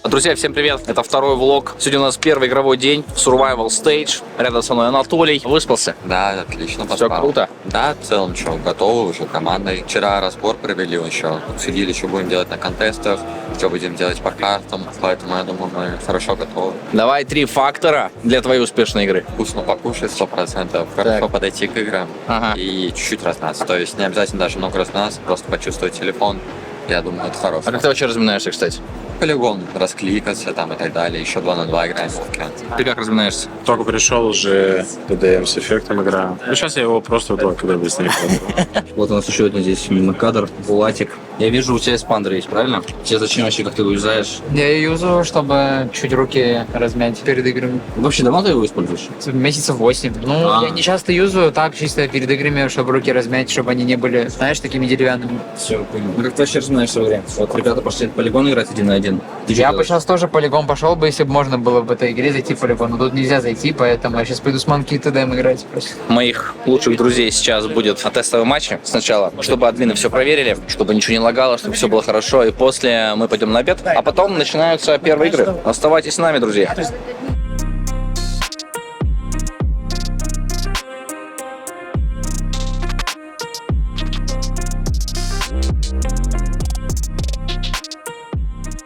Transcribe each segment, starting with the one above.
Друзья, всем привет! Это второй влог. Сегодня у нас первый игровой день в Survival Stage. Рядом со мной Анатолий. Выспался? Да, отлично поспал. Все круто? Да, в целом, что, готовы уже командой. Вчера разбор провели еще. Обсудили, что будем делать на контестах, что будем делать по картам. Поэтому, я думаю, мы хорошо готовы. Давай 3 фактора для твоей успешной игры. Вкусно покушать 100%, хорошо подойти к играм и чуть-чуть размяться. То есть не обязательно даже много размяться, просто почувствовать телефон. Я думаю, это хорошо. А как ты вообще разминаешься, кстати? Полигон, раскликаться там и так далее. Еще 2 на 2 играем в Weekend. Ты как разминаешься? Только пришел, уже ТДМ с эффектом играю. Ну, сейчас я его просто вот когда быстрее кладу. Вот у нас еще один здесь кадр, Булатик. Я вижу, у тебя эспандер есть, правильно? Тебе зачем вообще, как ты его юзаешь? Я ее юзаю, чтобы чуть руки размять перед играми. Вообще давно ты его используешь? Месяцев 8. Ну, я не часто юзаю, так чисто перед играми, чтобы руки размять, чтобы они не были, знаешь, такими деревянными. Все, понял. Ну как ты вообще разминаешься в игре? Вот ребята пошли в полигон играть 1 на 1. Я бы сейчас тоже полигон пошел бы, если бы можно было в этой игре зайти в полигон. Но тут нельзя зайти, поэтому я сейчас пойду с Monkey и ТДМ играть. Моих лучших друзей сейчас будет тестовый матч сначала, чтобы админы все проверили, чтобы ничего не лагало, чтобы все было хорошо, и после мы пойдем на обед, а потом начинаются первые игры. Оставайтесь с нами, друзья.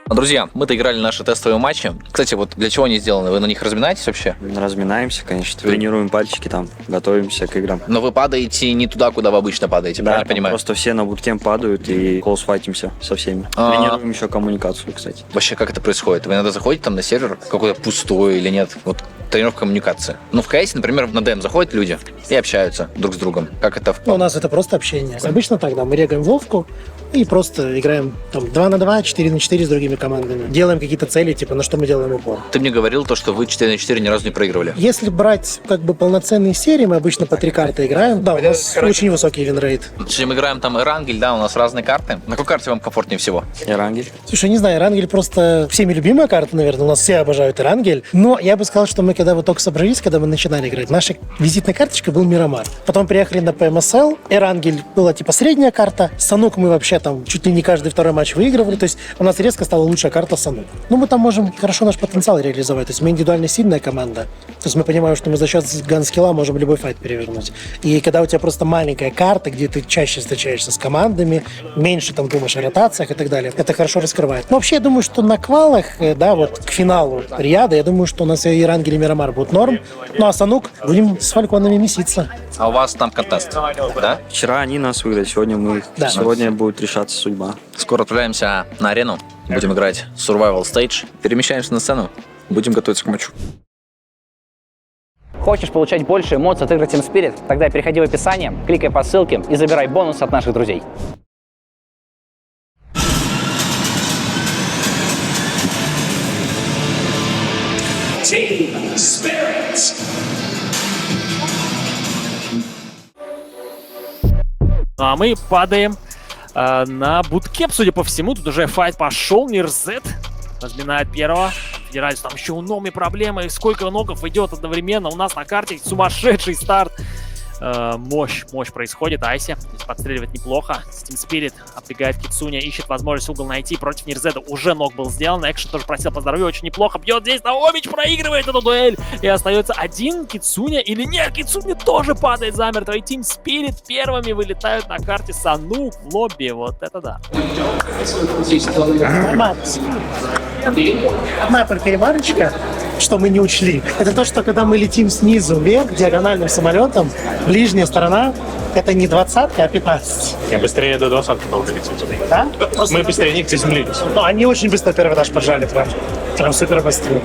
Друзья, мы-то играли наши тестовые матчи. Кстати, вот для чего они сделаны? Вы на них разминаетесь вообще? Разминаемся, конечно, тренируем пальчики там, готовимся к играм. Но вы падаете не туда, куда вы обычно падаете, Да, правильно понимаю? просто все на буткемп падают и колсфайтимся со всеми. Тренируем еще коммуникацию, кстати. Вообще, как это происходит? Вы иногда заходите там на сервер, какой-то пустой или нет? Вот тренировка коммуникации. Ну, в КС, например, на ДМ заходят люди и общаются друг с другом. Как это? У нас это просто общение. Обычно так, да, мы регаем Вовку и просто играем там 2 на 2, 4 на 4 с другими командами. Делаем какие-то цели, типа, на что мы делаем упор. Ты мне говорил то, что вы 4 на 4 ни разу не проигрывали. Если брать как бы полноценные серии, мы обычно по 3 карты играем. Да, у нас очень высокий винрейт. Если мы играем там Эрангель, да, у нас разные карты. На какой карте вам комфортнее всего? Эрангель. Слушай, не знаю, Эрангель просто всеми любимая карта, наверное. У нас все обожают Эрангель. Но я бы сказал, что мы когда вот только собрались, когда мы начинали играть, наша визитная карточка был Мирамар. Потом приехали на PMSL. Эрангель была типа средняя карта. Санук мы вообще там чуть ли не каждый второй матч выигрывали. То есть у нас резко стала лучшая карта Санук. Ну, мы там можем хорошо наш потенциал реализовать. То есть мы индивидуально сильная команда. То есть мы понимаем, что мы за счет ганскилла можем любой файт перевернуть. И когда у тебя просто маленькая карта, где ты чаще встречаешься с командами, меньше там думаешь о ротациях и так далее, это хорошо раскрывает. Но вообще я думаю, что на квалах, да, вот к финалу Риада, я думаю, что у нас и Эрангель, и Мирамар будут норм. Ну а Санук будем с фальконами меситься. А у вас там контест, да? Вчера они нас выиграли, сегодня мы их. Да. Сегодня будет решаться судьба. Скоро отправляемся на арену. Будем играть Survival Stage. Перемещаемся на сцену. Будем готовиться к матчу. Хочешь получать больше эмоций от игры Team Spirit? Тогда переходи в описание, кликай по ссылке и забирай бонус от наших друзей. Team Spirit. Ну а мы падаем на буткемп, судя по всему. Тут уже файт пошел. Нирзет разминает первого. Федералис, там еще у Номи проблемы. Сколько ногов идет одновременно. У нас на карте сумасшедший старт. Мощь происходит. Айси здесь подстреливает неплохо. Team Spirit облегает Кицуня, ищет возможность угол найти против Нирзеда. Уже ног был сделан. Экшен тоже просил по здоровью, очень неплохо. Бьет здесь Наомич, проигрывает эту дуэль. И остается один Кицуня или нет. Кицуня тоже падает замертво. И Team Spirit первыми вылетают на карте Санук в лобби. Вот это да. Одна перемарочка, что мы не учли, это то, что когда мы летим снизу вверх диагональным самолетом, ближняя сторона это не 20, а 15. Я быстрее до 20 долго летим. Да? Мы быстрее них приземлились. Ну, они очень быстро первый этаж поджали, прям супер быстро.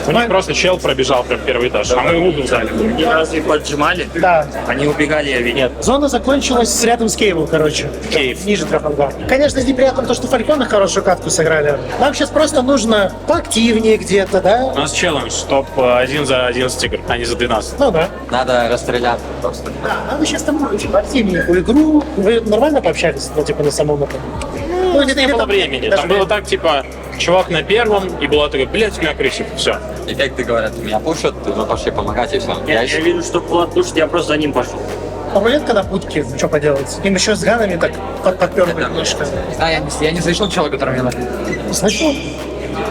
У них просто чел пробежал прям первый этаж, а мы угол взяли. Разве поджимали? Да. Они убегали, я видел. Нет. Зона закончилась рядом с Кейвом, короче. Кейв. Ниже 3 ангар. Конечно, здесь неприятно то, что Фальконы хорошую катку сыграли. Нам сейчас просто нужно поактивнее где-то, да? У нас челлендж, топ 1 за 11 игр, а не за 12. Ну да. Надо расстрелять просто. Да, надо сейчас там очень активненькую игру. Вы нормально пообщались, ну, типа, на самом этом? Ну, Не было времени. Там было так, типа, чувак на первом, и было такое, блядь, у меня крысик, все. Эффекты говорят, меня пушат, мы пошли помогать и все. Я вижу, что Влад пушит, я просто за ним пошел. А рулетка на путке, что поделать? Им еще с ганами так подперли немножко. Да, я не слышал человека, который меня Слышал?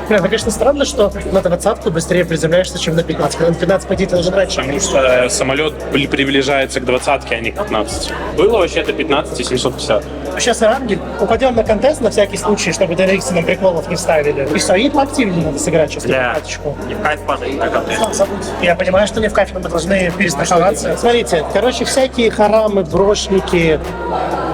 Бля, ну, конечно, странно, что на 20-ку быстрее приземляешься, чем на 15. Когда на 15 пойти ты должен раньше. Потому что самолет приближается к 20-ке, а не к 15. Было вообще-то 15 и 750. Сейчас Эрангель, упадем на контест на всякий случай, чтобы DRX нам приколов не вставили. И все, и поактивнее надо сыграть сейчас каточку. Не в кайф падает на контент. Я понимаю, что не в кайф, но мы должны перестраховаться. Смотрите, короче, всякие харамы, брошники,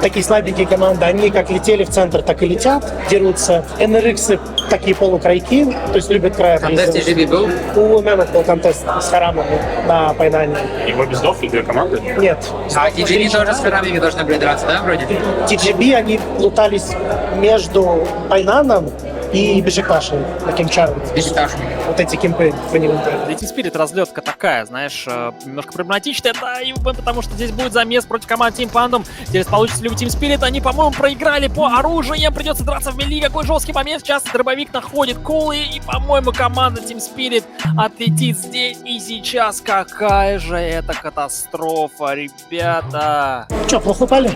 такие слабенькие команды, они как летели в центр, так и летят, дерутся. NRX такие полукрайки, то есть любят края. Контест TGB был? У Мемов был контест с харамами на Пайнане. Его без дофли две команды? Нет. А TGB тоже с харамами должны были драться, да, вроде? TGB, они плутались между Пайнаном и Бешикташем, таким чаром. Бешикташем. Вот эти кемпы в Инвенте. Team Spirit разлетка такая, знаешь, немножко проблематичная, да, и потому что здесь будет замес против команд Team Pandom. Здесь получится ли у Team Spirit? Они, по-моему, проиграли по оружиям, придется драться в мили. Какой жесткий момент, сейчас дробовик находит Колы, и, по-моему, команда Team Spirit отлетит здесь и сейчас. Какая же это катастрофа, ребята. Че, плохо упали?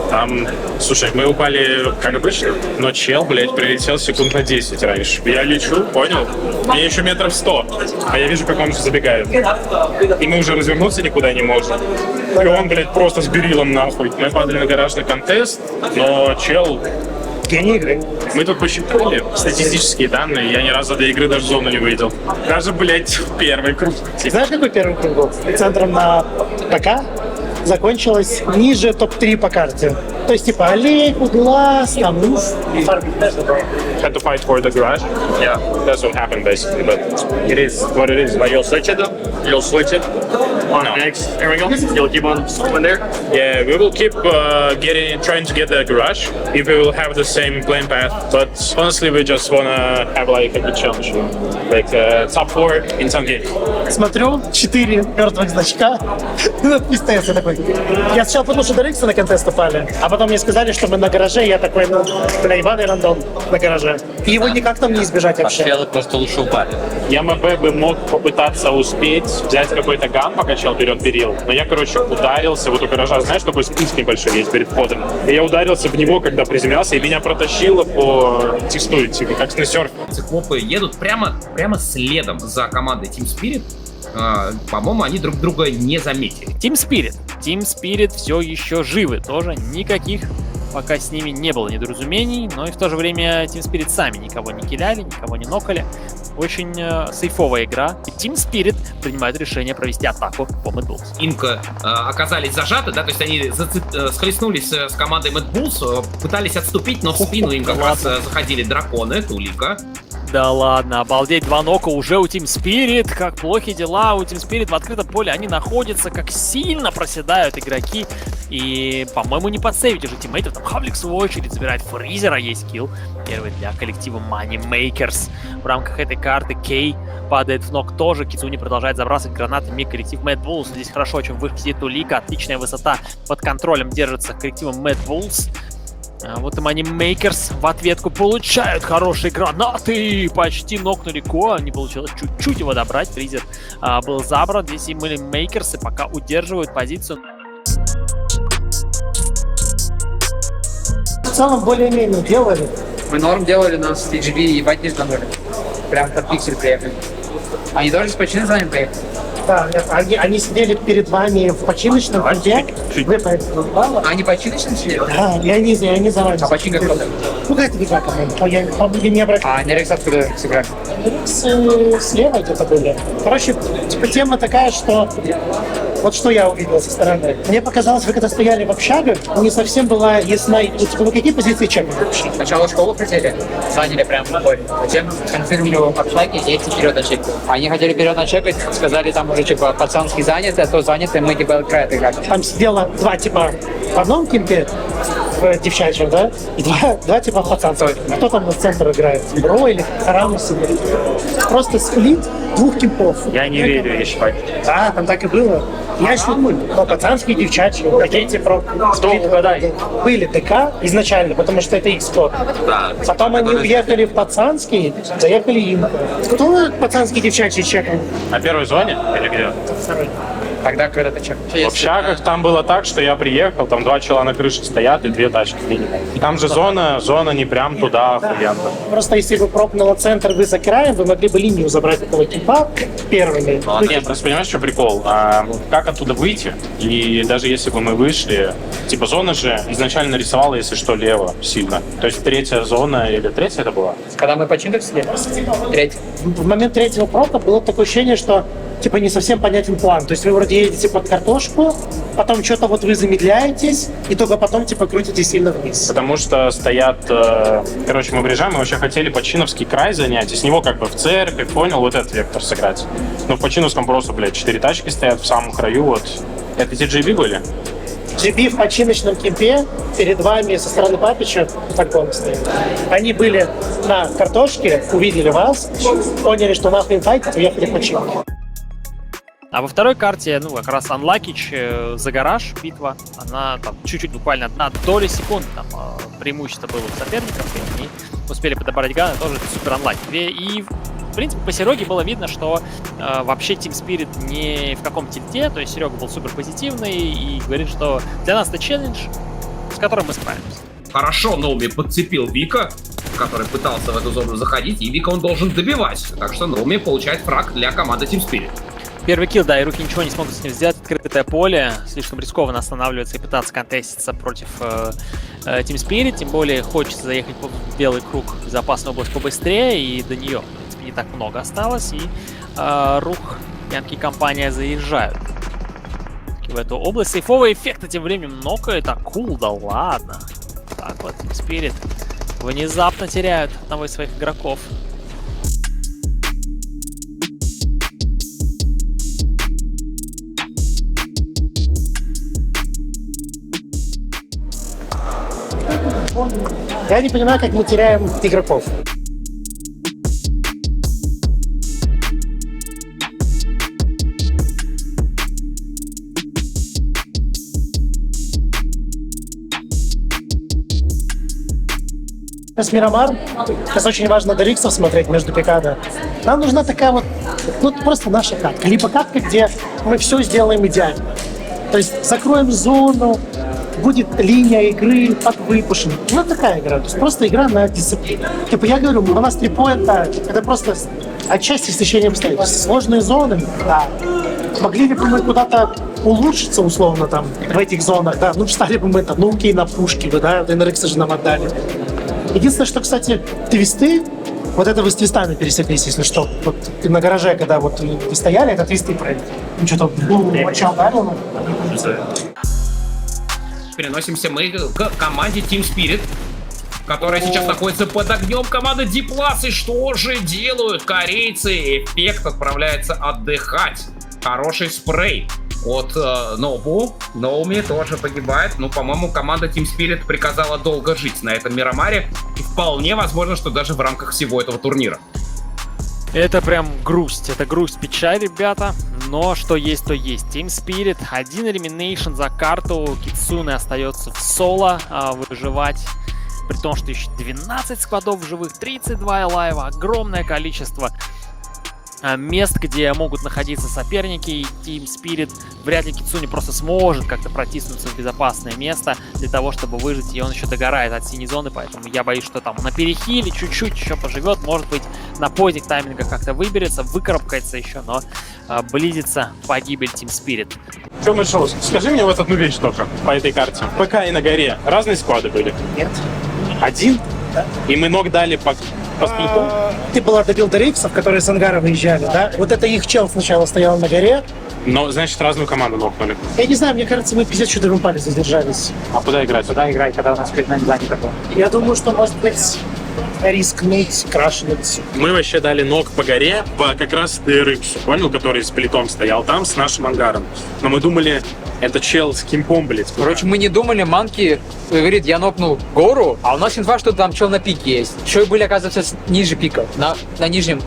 Там, слушай, мы упали как обычно, но чел, блядь, прилетел секунд на 10 раньше. Я лечу, понял? Мне еще метров 100, а я вижу, как он уже забегает. И мы уже развернуться никуда не можем. И он, блядь, просто с берилом нахуй. Мы падали на гаражный контест, но чел... Гений игры. Мы тут посчитали статистические данные, я ни разу до игры даже зону не выйдел. Даже, блядь, в первый круг. Знаешь, какой первый круг был? Центром на ПК закончилось ниже топ-3 по карте. То есть, типа, аллей, глаз, там, Had to fight for the garage. Yeah, that's what happened basically, but it is what it is. But you'll switch it though? You'll switch it on next. There we go. You'll keep on switching there? Yeah, we will keep trying to get the garage if we will have the same playing path. But honestly, we just wanna have like a good challenge, you know? Like top 4 in some games. Смотрю, 4 мертвых значка. Надпись ТС, я такой. Я сначала подумал, что до Рикса на контест упали, а потом мне сказали, что мы на гараже, я такой, ну, бля, ебаный рандом на гараже. И его никак там не избежать вообще. Челы просто лучше упали. Я МП бы мог попытаться успеть взять какой-то ган, пока чел берет берил. Но я, короче, ударился. Вот у гаража, знаешь, такой спуск небольшой есть перед входом. И я ударился в него, когда приземлялся, и меня протащило по текстуре, типа, как снесер. Хлопы едут прямо следом за командой Team Spirit. По-моему, они друг друга не заметили. Team Spirit все еще живы, тоже никаких пока с ними не было недоразумений, но и в то же время Team Spirit сами никого не киляли, никого не нокали. Очень сейфовая игра. И Team Spirit принимает решение провести атаку по Mad Bulls. Инка оказались зажаты, да, то есть они схлестнулись с командой Mad Bulls, пытались отступить, но в спину им как раз заходили драконы, Тулика. Да ладно, обалдеть, 2 нока уже у Team Spirit, как плохи дела у Team Spirit в открытом поле, они находятся, как сильно проседают игроки, и, по-моему, не подсейвить уже тиммейтов, там Хавлик в свою очередь забирает фризера, есть килл, первый для коллектива Money Makers. В рамках этой карты Кей падает в нок тоже, Кицуни продолжает забрасывать гранатами коллектив Mad Bulls, здесь хорошо, чем выше сидит Тулика, отличная высота, под контролем держится коллективом Mad Bulls. Вот и Money Makers в ответку получают хорошие гранаты. Почти нокнули Коа. Не получилось чуть-чуть его добрать. Фризер был забран. Здесь и Money Makers пока удерживают позицию. В целом, более-менее делали. Мы норм делали, но с TGB ебать не знали. Прям под пиксель приехали. Они тоже с почины за ним приехали? Да, нет, они сидели перед вами в починочном пункте. Вы поэтому. Они починочные сидели? Да, и они за вами. А починка кто там? Ну, какая-то игра, по-моему. Я не обратил. А Нерекс откуда сыграли? Слева где-то были. Короче, типа тема такая, что вот что я увидел со стороны. Мне показалось, вы когда стояли в общагах, не совсем была ясна, типа, вы какие позиции чекали вообще? Сначала школу хотели, заняли прям в поле. Затем конфирмировали в общаге, едьте вперед начекать. Они хотели вперед начекать, сказали, там уже типа пацанский заняты, а то заняты, мы типа край отыграть. Там сидело 2 типа в одном кемпе, в девчачьем, да? И два типа в пацанском. Кто там на центр играет? Бро или Харамус? Просто сплит 2 кемпов. Я не верю, я считаю. Да, там так и было. Я шутку, но пацанские, девчачьи, какие-то про... Были ТК изначально, потому что это их спорт. Да. Потом они уехали в пацанский, заехали им. Кто пацанский, девчачий чекал? На первой зоне или где? Второй. Тогда когда ты чек. В общагах там было так, что я приехал, там 2 чела на крыше стоят и 2 тачки минимум. Там же зона не прям туда охуенно. Просто если бы пропнуло центр, вы за краем, вы могли бы линию забрать этого типа первыми. Нет, просто понимаешь, что прикол? Как оттуда выйти? И даже если бы мы вышли, типа зона же изначально рисовала, если что, лево сильно. То есть 3-я зона, или 3-я это была? Когда мы починили сидели? Третий. В момент 3-го пропа было такое ощущение, что типа не совсем понятен план. То есть вы вроде едете под картошку, потом что-то вот вы замедляетесь, и только потом типа крутитесь сильно вниз. Потому что стоят... Короче, мы приезжаем, мы вообще хотели Починовский край занять, и с него как бы в церковь, понял, вот этот вектор сыграть. Но в Починовском просто, блядь, 4 тачки стоят в самом краю, вот. Это TGB были? GB в починочном кемпе перед вами со стороны Папича таком стоит. Они были на картошке, увидели вас, поняли, что нахрен файтить, уехали починить. А во второй карте, ну, как раз Unlucky за гараж, битва, она там чуть-чуть, буквально 1 доля секунды, там преимущество было у соперников, и они успели подобрать ганы, тоже супер Unlucky. И, в принципе, по Сереге было видно, что вообще Team Spirit не в каком тильте, то есть Серега был супер позитивный и говорит, что для нас это челлендж, с которым мы справимся. Хорошо Ноуми подцепил Вика, который пытался в эту зону заходить, и Вика он должен добивать. Так что Ноуми получает фраг для команды Team Spirit. Первый килл, да, и руки ничего не смогут с ним сделать. Открытое поле, слишком рискованно останавливаться и пытаться контеститься против Team Spirit, тем более хочется заехать в белый круг в безопасную область побыстрее, и до нее, в принципе, не так много осталось, и рух Янки компания заезжают в эту область. Сейфовый эффект тем временем нокает, а кул, да ладно. Так вот, Team Spirit внезапно теряют одного из своих игроков. Я не понимаю, как мы теряем игроков. С Мирамар, сейчас очень важно до риксов смотреть между пикада. Нам нужна такая вот, ну просто наша катка. Либо катка, где мы все сделаем идеально. То есть закроем зону, будет линия игры подвыпущена. Ну, такая игра. То есть просто игра на дисциплину. Типа я говорю, у нас 3 поинта, это просто отчасти стечение обстоятельств. Сложные зоны, да. Могли ли бы мы куда-то улучшиться, условно, там, в этих зонах, да, ну, встали бы мы там, ну, окей, на пушки бы, да, НРХ же нам отдали. Единственное, что, кстати, твисты, вот это вы с твистами пересеклись, если что. Вот на гараже, когда вот вы стояли, это твисты прыгали. Ну, что-то, моча ударил, Переносимся мы к команде Team Spirit, которая сейчас находится под огнем команды D+. И что же делают корейцы? Эффект отправляется отдыхать. Хороший спрей от Нобу. Ноуми тоже погибает. Ну, по-моему, команда Team Spirit приказала долго жить на этом Мирамаре. И вполне возможно, что даже в рамках всего этого турнира. Это прям грусть, это грусть, печаль, ребята. Но что есть, то есть. Team Spirit, 1 элиминейшн за карту. Кицуне остается в соло выживать. При том, что еще 12 складов живых, 32 лайва, огромное количество мест, где могут находиться соперники, и Team Spirit вряд ли Кицуне просто сможет как-то протиснуться в безопасное место для того, чтобы выжить, и он еще догорает от синей зоны, поэтому я боюсь, что там на перехиле чуть-чуть еще поживет, может быть, на поздних таймингах как-то выберется, выкарабкается еще, но близится погибель Team Spirit. Че, Мышел, скажи мне вот одну вещь только по этой карте. ПК и на горе разные склады были? Нет. 1? Да. И мы ног дали по сплиту? Ты была добил до риксов, которые с ангара выезжали, да? Вот это их чел сначала стоял на горе. Но, значит, разную команду нокнули. Я не знаю, мне кажется, мы 54 упали, задержались. А куда играть? Куда играть, когда у нас перед нами занято было? Я думаю, что, может быть, рискнуть, крашнуть. Мы вообще дали ног по горе, по как раз DRX, понял, который с плитом стоял там, с нашим ангаром. Но мы думали, это чел с кемпом, блядь. Короче, мы не думали, Манки говорит, я нокнул гору, а у нас инфа, что там чел на пике есть. Еще были, оказывается, ниже пика, на нижнем,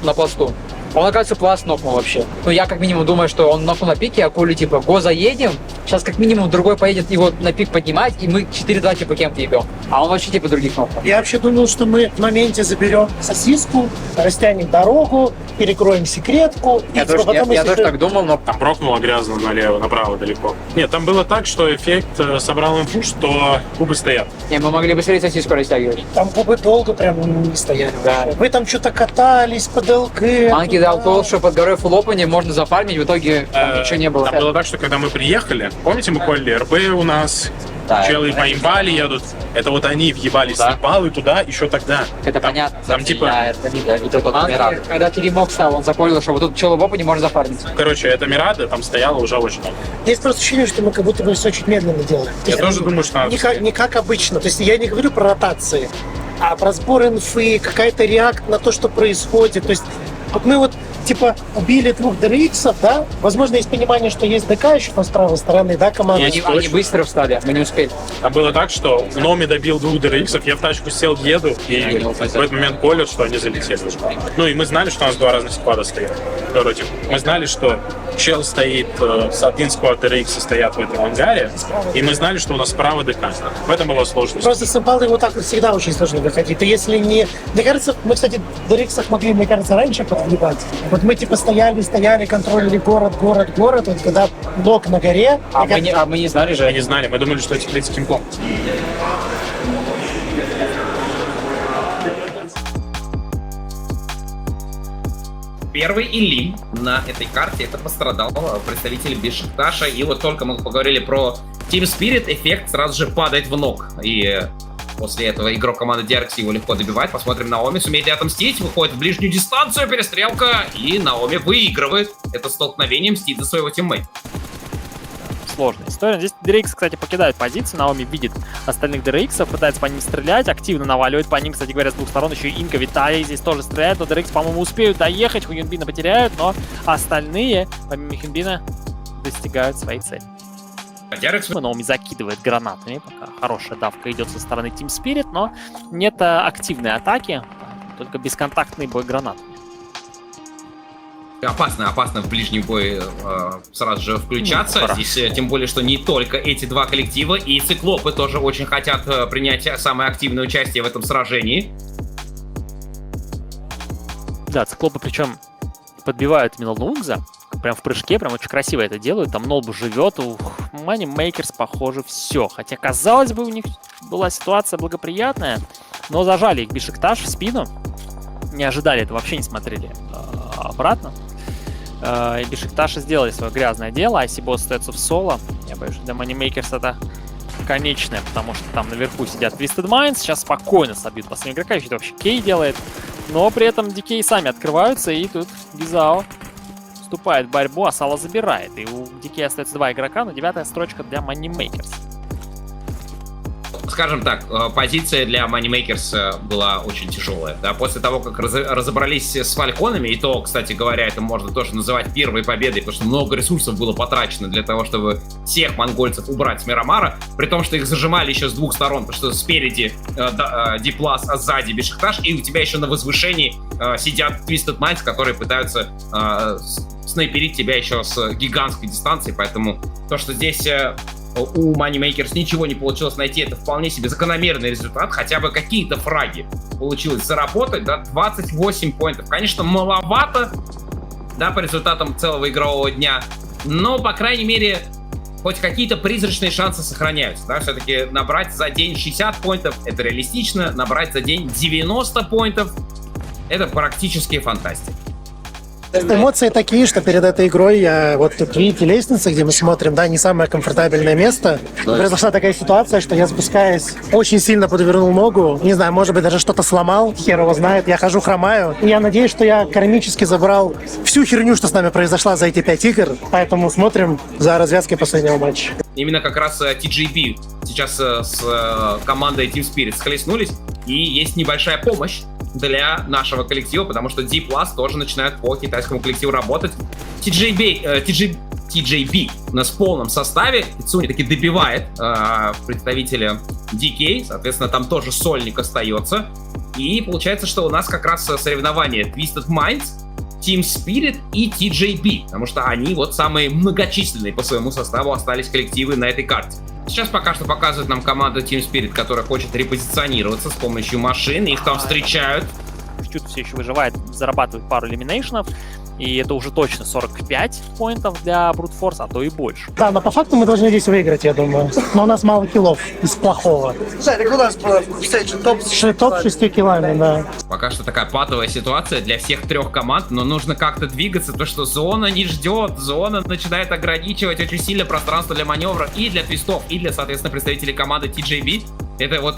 на пласту. Он, оказывается, пласт нокнул вообще. Ну, я как минимум думаю, что он нокнул на пике, а коли, типа, го заедем, Сейчас как минимум другой поедет его на пик поднимать, и мы 4-2 типа кем-то ебем. А он вообще типа других кнопок. Я вообще думал, что мы в моменте заберем сосиску, растянем дорогу, перекроем секретку. Я и тоже, потом, я если тоже ты- так думал, но Там прокнуло грязно налево, направо далеко. Нет, там было так, что эффект собрал инфу, что кубы стоят. не, мы могли быстрее сосиску растягивать. Там кубы долго прям не стояли. Да. Вы там что-то катались под ЛК. Манки дал толк, что под горой фулопани можно зафармить, в итоге там ничего не было. Там было так, что когда мы приехали, помните, мы колли РП у нас, Да, челы по имбали едут. Это вот они въебались Да. в имбалы туда еще тогда. Это Там- понятно. Там типа, Да, это не да, это тот Мирад. Когда Теремок стал, он запомнил, что вот тут челу в опане можно зафармить. короче, это Мирада там стояла уже очень много. Есть просто ощущение, что мы как будто бы все очень медленно делаем. То Я есть тоже думаю, что надо не как обычно. То есть я не говорю про ротации, а про сбор инфы, какая-то реакция на то, что происходит. То есть вот мы вот типа убили 2 DRX, да? Возможно, есть понимание, что есть ДК еще там с правой стороны, да, команда? И они быстро встали, мы не успели. А было так, что Номи добил 2 DRX, я в тачку сел, еду, и в этот момент колят, что они залетели уже. Ну и мы знали, что у нас 2 разных склада стоят. Вроде. Мы знали, что чел стоит, с один склад DRX стоят в этом ангаре, и мы знали, что у нас справа ДК. В этом была сложность. Просто с импалой вот так вот всегда очень сложно выходить. И если не... Мне кажется, мы, кстати, в DRX могли, мне кажется, раньше подгребать. Вот мы типа стояли, контролили город. Вот когда блок на горе... А мы не знали Мы же. не знали, мы думали, что эти плиты с кемпом. Первый Илим на этой карте, это пострадал представитель Бешикташа. И вот только мы поговорили про Team Spirit, эффект сразу же падает в ног. И после этого игрок команды DRX его легко добивает. Посмотрим, Наоми сумеет ли отомстить. Выходит в ближнюю дистанцию, перестрелка. И Наоми выигрывает это столкновение, мстит за своего тиммейта. Сложная история. Здесь DRX, кстати, покидает позицию. Наоми видит остальных DRX, пытается по ним стрелять, активно наваливает по ним, кстати говоря, с двух сторон. Еще и Инка, Виталий здесь тоже стреляет, но DRX, по-моему, успеют доехать. Хуюнбина потеряют, но остальные, помимо Хюнбина, достигают своей цели. DRX Наоми закидывает гранатами, пока хорошая давка идет со стороны Team Spirit, но нет активной атаки, только бесконтактный бой гранат. опасно в ближний бой сразу же включаться. Ну, Здесь тем более, что не только эти два коллектива, и циклопы тоже очень хотят принять самое активное участие в этом сражении. Да, циклопы причем подбивают именно Лунгза, прям в прыжке, прям очень красиво это делают. Там Нолбу живет, у Money Makers, похоже, все. Хотя, казалось бы, у них была ситуация благоприятная, но зажали их Бешикташ в спину. Не ожидали это, вообще не смотрели обратно. И Бешикташи сделали свое грязное дело, а Сибос остается в соло. Я боюсь, что для Money Makers это конечное, потому что там наверху сидят Twisted Minds, сейчас спокойно собьют последнего игрока, еще это вообще Кей делает. Но при этом DK сами открываются, и тут Гизао вступает в борьбу, а Сала забирает. И у DK остается 2 игрока, но 9-я строчка для Money Makers. Скажем так, позиция для Money Makers была очень тяжелая. Да? После того, как разобрались с Фальконами, и то, кстати говоря, это можно тоже называть первой победой, потому что много ресурсов было потрачено для того, чтобы всех монгольцев убрать с Мирамара, при том, что их зажимали еще с двух сторон, потому что спереди Диплас, а сзади Бешикташ, и у тебя еще на возвышении сидят Twisted Minds, которые пытаются снайперить тебя еще с гигантской дистанции, поэтому то, что здесь у Money Makers ничего не получилось найти, это вполне себе закономерный результат, хотя бы какие-то фраги получилось заработать, да, 28 поинтов, конечно, маловато, да, по результатам целого игрового дня, но, по крайней мере, хоть какие-то призрачные шансы сохраняются, да, все-таки набрать за день 60 поинтов, это реалистично, набрать за день 90 поинтов, это практически фантастика. Эмоции такие, что перед этой игрой я вот тут видите лестница, где мы смотрим, да, не самое комфортабельное место. Произошла такая ситуация, что я спускаясь, очень сильно подвернул ногу, не знаю, может быть даже что-то сломал, хер его знает, я хожу хромаю. И я надеюсь, что я кармически забрал всю херню, что с нами произошла за эти 5 игр, поэтому смотрим за развязкой последнего матча. Именно как раз TGB сейчас с командой Team Spirit схлестнулись, и есть небольшая помощь для нашего коллектива, потому что D+ тоже начинают по китайскому коллективу работать. TJB у нас в полном составе. Кицуни таки добивает представителя DK, соответственно, там тоже сольник остается. И получается, что у нас как раз соревнование Twisted Minds Team Spirit и TJB, потому что они вот самые многочисленные по своему составу остались коллективы на этой карте. Сейчас пока что показывает нам команда Team Spirit, которая хочет репозиционироваться с помощью машин, их там встречают. Чуть все еще выживает, зарабатывает пару элиминейшенов. И это уже точно 45 поинтов для Brute Force, а то и больше. Да, но по факту мы должны здесь выиграть, я думаю. Но у нас мало киллов из плохого. Топ 6 киллами, да. Пока что такая патовая ситуация для всех трех команд, но нужно как-то двигаться, то что зона не ждет, зона начинает ограничивать очень сильно пространство для маневра и для твистов, и для, соответственно, представителей команды TJB. Это вот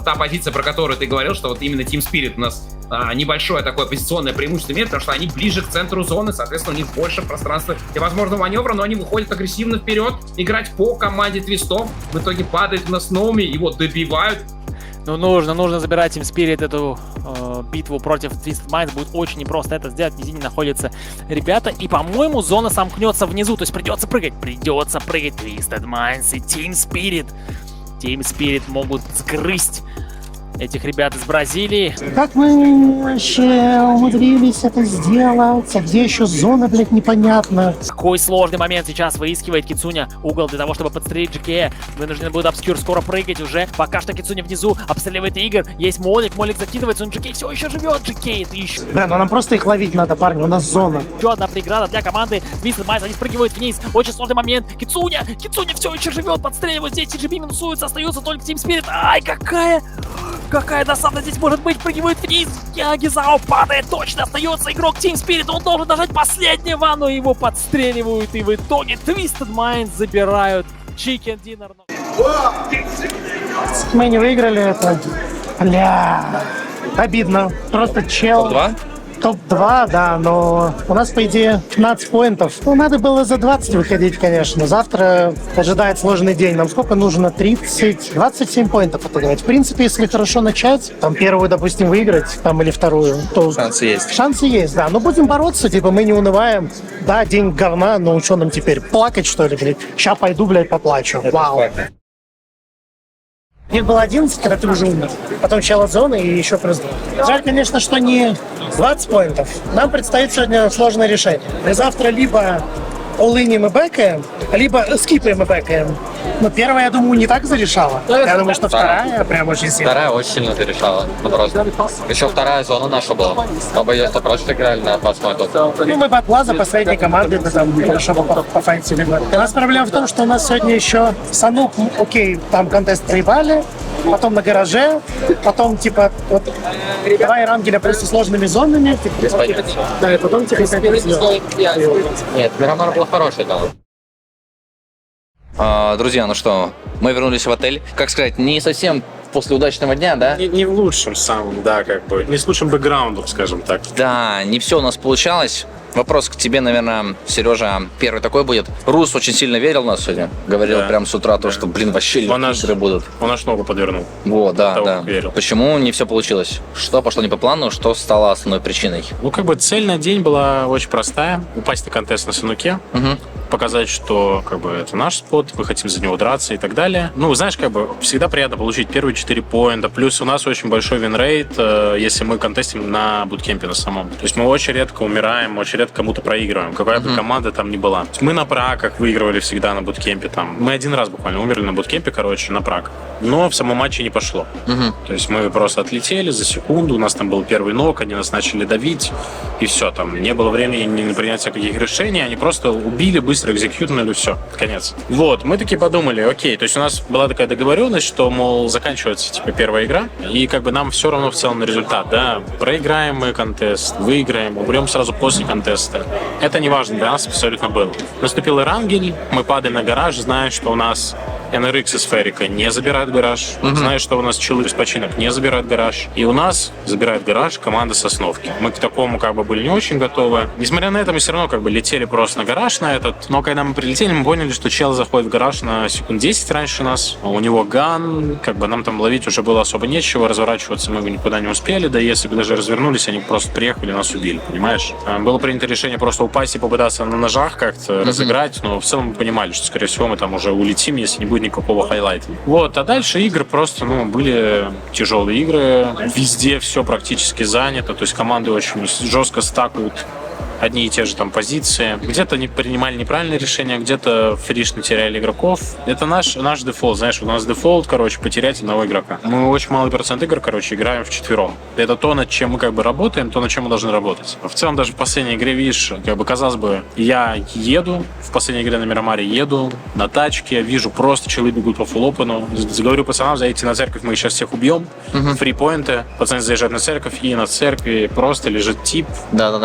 та позиция, про которую ты говорил, что вот именно Team Spirit у нас небольшое такое позиционное преимущество имеет, потому что они ближе к центру зоны, соответственно, у них больше пространства для возможного маневра, но они выходят агрессивно вперед, играть по команде твистов, в итоге падает на Сноуми, его добивают. Ну, нужно забирать Team Spirit эту битву против Twisted Minds. Будет очень непросто это сделать. В низине находятся ребята. И, по-моему, зона сомкнется внизу. То есть придется прыгать. Twisted Minds и Team Spirit. Team Spirit могут сгрызть этих ребят из Бразилии. Как мы вообще умудрились это сделать? А где еще зона, блядь, непонятно? Какой сложный момент сейчас выискивает Кицуня угол для того, чтобы подстрелить Джекея. Вынужден будет Обскюр скоро прыгать уже. Пока что Кицуня внизу обстреливает Игорь. Есть Молик закидывается, но Джекей все еще живет. Джекей, это еще. Да, но нам просто их ловить надо, парни, у нас зона. Еще одна преграда для команды Twisted Minds. Они спрыгивают вниз. Очень сложный момент. Кицуня все еще живет. Подстреливают здесь. TGB минусуется. Остается только Team Spirit. Ай, какая досада здесь может быть, прыгивает вниз, Гизао падает, точно остается игрок Team Spirit, он должен нажать последнего, но его подстреливают, и в итоге Twisted Minds забирают Chicken Dinner. Мы не выиграли это. Бля, обидно, просто чел. Топ-2? Топ-2, да, но у нас, по идее, 15 поинтов. Ну, надо было за 20 выходить, конечно. Завтра ожидает сложный день. Нам сколько нужно? 27 поинтов отыграть. В принципе, если хорошо начать, там, первую, допустим, выиграть, там, или вторую, то... Шансы есть. Шансы есть, да. Но будем бороться, типа, мы не унываем. Да, день говна, но что нам теперь? Плакать, что ли, блядь? Ща пойду, блядь, поплачу. Вау. Их было 11, когда ты уже умер. Потом чел от зоны и еще плюс 2. Жаль, конечно, что не 20 поинтов. Нам предстоит сегодня сложное решение. Мы завтра либо all-иним и бэкаем, либо скипаем и бэкаем. Но первая, я думаю, не так зарешала. Я думаю, что вторая прям очень сильно. Вторая очень сильно зарешала. Еще вторая зона наша была. Оба ее 100% играли на 20 поинтов. Ну, мы батла за последней команды, мы там хорошо пофайтили. У нас проблема в том, что у нас сегодня еще Санук, окей, там контест проебали, потом на гараже, потом, типа, вот, два Эрангеля просто сложными зонами. Типа, да, и потом, типа, Нет, Мирамар был хороший там. Друзья, ну что, мы вернулись в отель. Как сказать, не совсем после удачного дня, да? Не в лучшем самом, да, как бы. Не с лучшим бэкграундом, скажем так. Да, не все у нас получалось. Вопрос к тебе, наверное, Сережа, первый такой будет. Рус очень сильно верил в нас сегодня. Говорил прям с утра то, что, блин, вообще игры будут. Он аж ногу подвернул. Вот, да, да. Верил. Почему не все получилось? Что пошло не по плану? Что стало основной причиной? Ну, как бы цель на день была очень простая. Упасть на контест на Сануке. Показать, что как бы это наш спот, мы хотим за него драться и так далее. Ну, знаешь, как бы всегда приятно получить первые 4 поинта. Плюс у нас очень большой винрейт, если мы контестим на буткемпе на самом. То есть мы очень редко умираем, очень редко кому-то проигрываем. Какая бы команда там ни была. Мы на праках выигрывали всегда на буткемпе. Там. Мы один раз буквально умерли на буткемпе, короче, на прак. Но в самом матче не пошло. То есть мы просто отлетели за секунду, у нас там был первый нок, они нас начали давить, и все, там не было времени ни на принятие каких решений, они просто убили, быстро экзекьютнули, все, конец. Вот, мы такие подумали, окей, то есть у нас была такая договоренность, что, мол, заканчивается, типа, первая игра, и как бы нам все равно в целом на результат, да, проиграем мы контест, выиграем, умрем сразу после контеста. Это не важно для нас абсолютно было. Наступил Эрангель, мы падаем на гараж, зная, что у нас NRX и Сферика не забирают гараж. Знаешь, что у нас Чилы без починок не забирают гараж. И у нас забирает гараж команда Сосновки. Мы к такому как бы были не очень готовы. Несмотря на это, мы все равно как бы летели просто на гараж на этот. Но когда мы прилетели, мы поняли, что чел заходит в гараж на секунд 10 раньше нас. У него ган, как бы нам там ловить уже было особо нечего. Разворачиваться мы никуда не успели. Да если бы даже развернулись, они просто приехали и нас убили, понимаешь? Было принято решение просто упасть и попытаться на ножах как-то разыграть. Но в целом мы понимали, что, скорее всего, мы там уже улетим, если не будет будет никакого хайлайта. Вот, а дальше игры просто, были тяжелые игры. Везде все практически занято, то есть команды очень жестко стакают одни и те же там позиции. Где-то не принимали неправильные решения, где-то фришно теряли игроков. Это наш дефолт, знаешь, у нас дефолт, потерять одного игрока. Мы очень малый процент игр, играем вчетвером. Это то, над чем мы работаем, то, над чем мы должны работать. В целом, даже в последней игре, видишь, казалось бы, я еду, в последней игре на Мирамаре еду, на тачке, вижу, просто челы бегут по фулл-опену. Говорю пацанам, заедьте на церковь, мы сейчас всех убьем. Фрипоинты, пацаны заезжают на церковь, и на церкви просто лежит тип,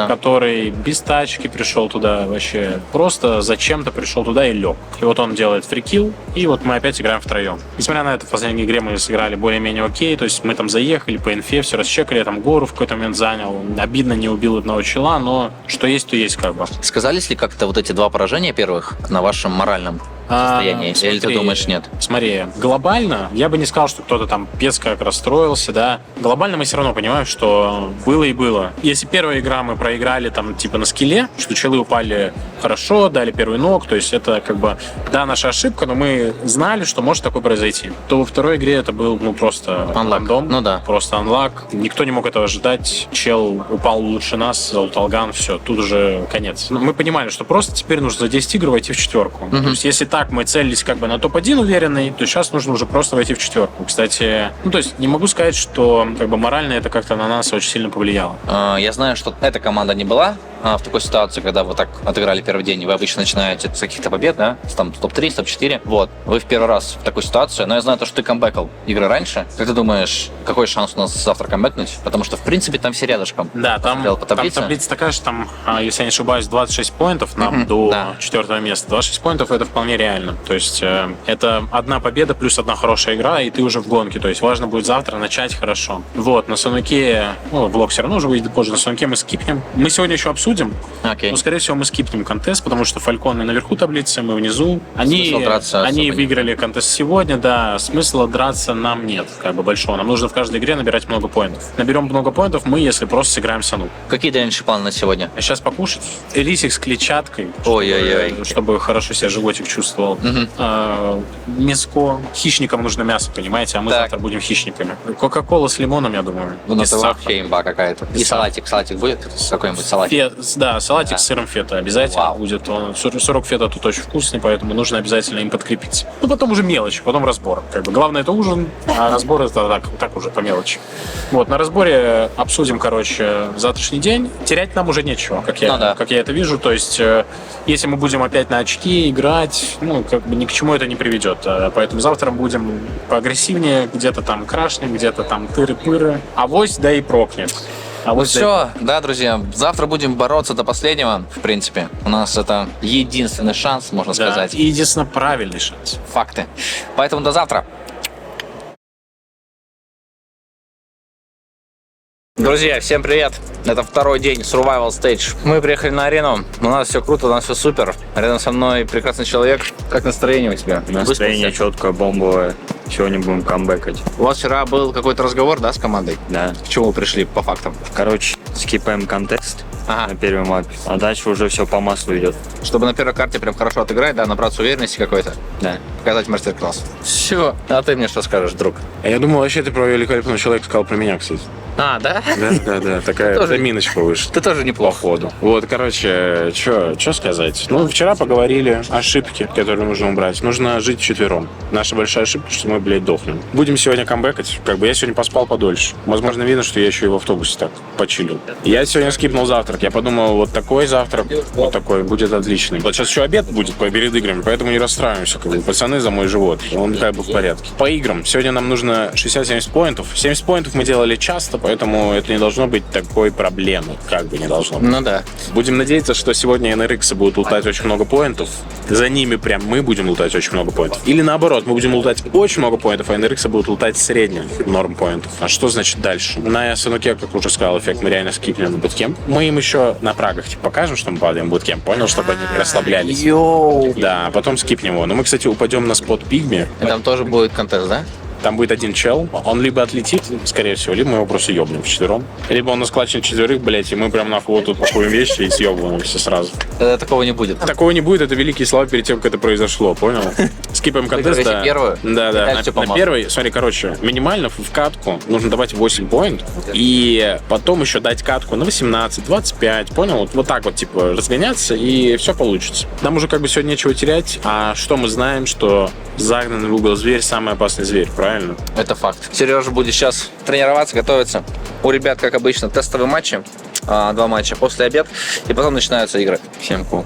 который без тачки пришел туда вообще. Просто зачем-то пришел туда и лег. И вот он делает фрикил, и вот мы опять играем втроем. Несмотря на это, в последней игре мы сыграли более-менее окей, то есть мы там заехали по инфе, все расчекали, я там гору в какой-то момент занял. Обидно, не убил одного чела, но что есть, то есть Сказались ли как-то вот эти 2 поражения первых на вашем моральном состоянии? Или ты думаешь, нет? Смотри, глобально, я бы не сказал, что кто-то там пец как расстроился, да. Глобально мы все равно понимаем, что было и было. Если первая игра мы проиграли там на скилле, что челы упали хорошо, дали первый ног, то есть это да, наша ошибка, но мы знали, что может такое произойти. То во второй игре это был, просто рандом. Ну да. Просто анлак. Никто не мог этого ожидать. Чел упал лучше нас, Золоталган, все, тут уже конец. Мы понимали, что просто теперь нужно за 10 игр войти в четверку. То есть если так мы целились на топ-1 уверенный, то сейчас нужно уже просто войти в четверку. Кстати, то есть не могу сказать, что морально это как-то на нас очень сильно повлияло. Я знаю, что эта команда не была в такой ситуации, когда вы так отыграли первый день. Вы обычно начинаете с каких-то побед, да? С топ-3, с топ-4. Вот. Вы в первый раз в такой ситуации. Но я знаю, что ты камбэкал игры раньше. Как ты думаешь, какой шанс у нас завтра камбэкнуть? Потому что, в принципе, там все рядышком. Да, там таблица такая, что там, если я не ошибаюсь, 26 поинтов нам до 4-го места. 26 поинтов это вполне реально. То есть это одна победа плюс одна хорошая игра, и ты уже в гонке. То есть важно будет завтра начать хорошо. Вот, на Сануке, влог все равно уже выйдет позже, на Сануке мы скипнем. Мы сегодня еще обсудим. Но, скорее всего, мы скипнем контест, потому что Фальконы наверху таблицы, мы внизу. Они выиграли контест сегодня, да, смысла драться нам нет, большого. Нам нужно в каждой игре набирать много поинтов. Наберем много поинтов мы, если просто сыграем Санук. Какие дальнейшие планы на сегодня? Сейчас покушать. Рисик с клетчаткой, чтобы хорошо себя животик чувствовал. Мяско. Хищникам нужно мясо, понимаете? А мы завтра будем хищниками. Кока-кола с лимоном, я думаю. Это вообще имба какая-то. И салатик. Салатик будет? Какой-нибудь салатик? Да, салатик с сыром фета обязательно будет. Сырок фета тут очень вкусный, поэтому нужно обязательно им подкрепиться. Потом уже мелочь, потом разбор. Главное это ужин, а разбор это так уже по мелочи. Вот, на разборе обсудим, завтрашний день. Терять нам уже нечего, как я это вижу. То есть, если мы будем опять на очки играть, ни к чему это не приведет. Поэтому завтра будем поагрессивнее, где-то там крашнем, где-то там тыры-пыры. Авось, да и прокнет. Все, да, друзья, завтра будем бороться до последнего, в принципе. У нас это единственный шанс, можно сказать. И единственно правильный шанс. Факты. Поэтому до завтра. Друзья, всем привет! Это второй день Survival Stage. Мы приехали на арену, у нас все круто, у нас все супер. Рядом со мной прекрасный человек. Как настроение у тебя? Настроение четкое, бомбовое. Сегодня будем камбэкать. У вас вчера был какой-то разговор, да, с командой? Да. К чему вы пришли по фактам? Скипаем контест на первой мапе, а дальше уже все по маслу идет. Чтобы на первой карте прям хорошо отыграть, да, набраться уверенности какой-то? Да. Показать мастер-класс. Все. А ты мне что скажешь, друг? Я думал, вообще ты про великолепного человека сказал про меня, кстати. А, да? Да, такая заминочка вышла. Ты тоже неплохо. Ходу. Вот, что сказать. Вчера поговорили о ошибке, которую нужно убрать. Нужно жить вчетвером. Наша большая ошибка, что мы, дохнем. Будем сегодня камбэкать. Я сегодня поспал подольше. Возможно, видно, что я еще и в автобусе так почилил. Я сегодня скипнул завтрак. Я подумал, вот такой завтрак, вот такой будет отличный. Вот сейчас еще обед будет перед играми, поэтому не расстраиваемся. Пацаны за мой живот. Он в порядке. По играм. Сегодня нам нужно 60-70 поинтов. 70 поинтов мы делали часто, поэтому это не должно быть такой проблемы. Не должно быть. Ну да. Будем надеяться, что сегодня NRX будут лутать очень много поинтов. За ними прям мы будем лутать очень много поинтов. Или наоборот, мы будем лутать очень много поинтов, а NRX будут лутать средних норм поинтов. А что значит дальше? На Сануке, как уже сказал, эффект мы реально скипнем на буткемп. Мы им еще на прагах покажем, что мы падаем в буткемп. Понял, чтобы они не расслаблялись. Да, а потом скипнем его. Но мы, кстати, упадем на спот Пигми. И там тоже будет контест, да? Там будет один чел, он либо отлетит, скорее всего, либо мы его просто ёбнем вчетвером. Либо он нас клачнет четверых, и мы прям вот тут пакуем вещи и съёбываем все сразу. Такого не будет. Такого не будет, это великие слова перед тем, как это произошло, понял? скипаем контест, Выиграете да. первую, Да, и да. дальше по На маслу. первый, смотри, короче, минимально в катку нужно давать 8 поинт, и потом еще дать катку на 18, 25, понял? Вот так вот, типа, разгоняться, и все получится. Нам уже как бы сегодня нечего терять, а что мы знаем, что загнанный в угол зверь самый опасный зверь, правильно? Это факт. Сережа будет сейчас тренироваться, готовиться. У ребят, как обычно, тестовые матчи. 2 матча после обед. И потом начинаются игры. Всем cool.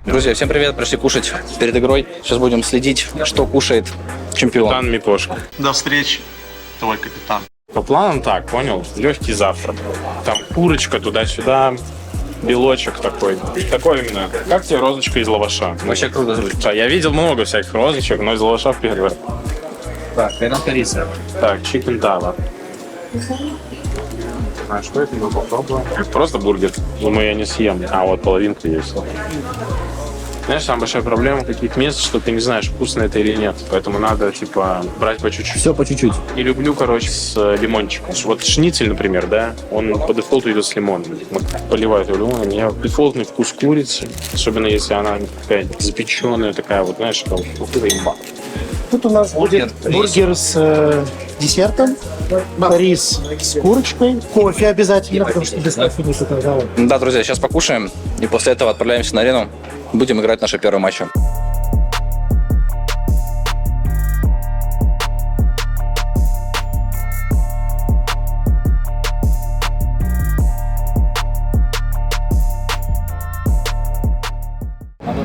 Друзья, всем привет, пришли кушать перед игрой. Сейчас будем следить, что кушает чемпион. Капитан Мипошка. До встречи, твой капитан. По планам так, понял? Легкий завтрак. Там курочка туда-сюда, белочек такой. Такой именно. Как тебе розочка из лаваша? Вообще круто звучит. Да, я видел много всяких розочек, но из лаваша в первый раз. Так, хрена корица. Так, чикен тава. А что это? Мы попробуем. Просто бургер. Думаю, я не съем. А вот половинка есть. Знаешь, самая большая проблема таких мест, что ты не знаешь, вкусно это или нет. Поэтому надо, типа, брать по чуть-чуть. Все по чуть-чуть. И люблю, короче, с лимончиком. Вот шницель, например, да, он по дефолту идет с лимоном. Вот поливают его лимоном. У меня дефолтный вкус курицы, особенно если она такая запеченная, такая вот, знаешь, там, имба. Тут у нас будет бургер с десертом, рис с курочкой, кофе обязательно, потому что без кофе не сутовал. Да, друзья, сейчас покушаем. И после этого отправляемся на арену. Будем играть наши первые матчи.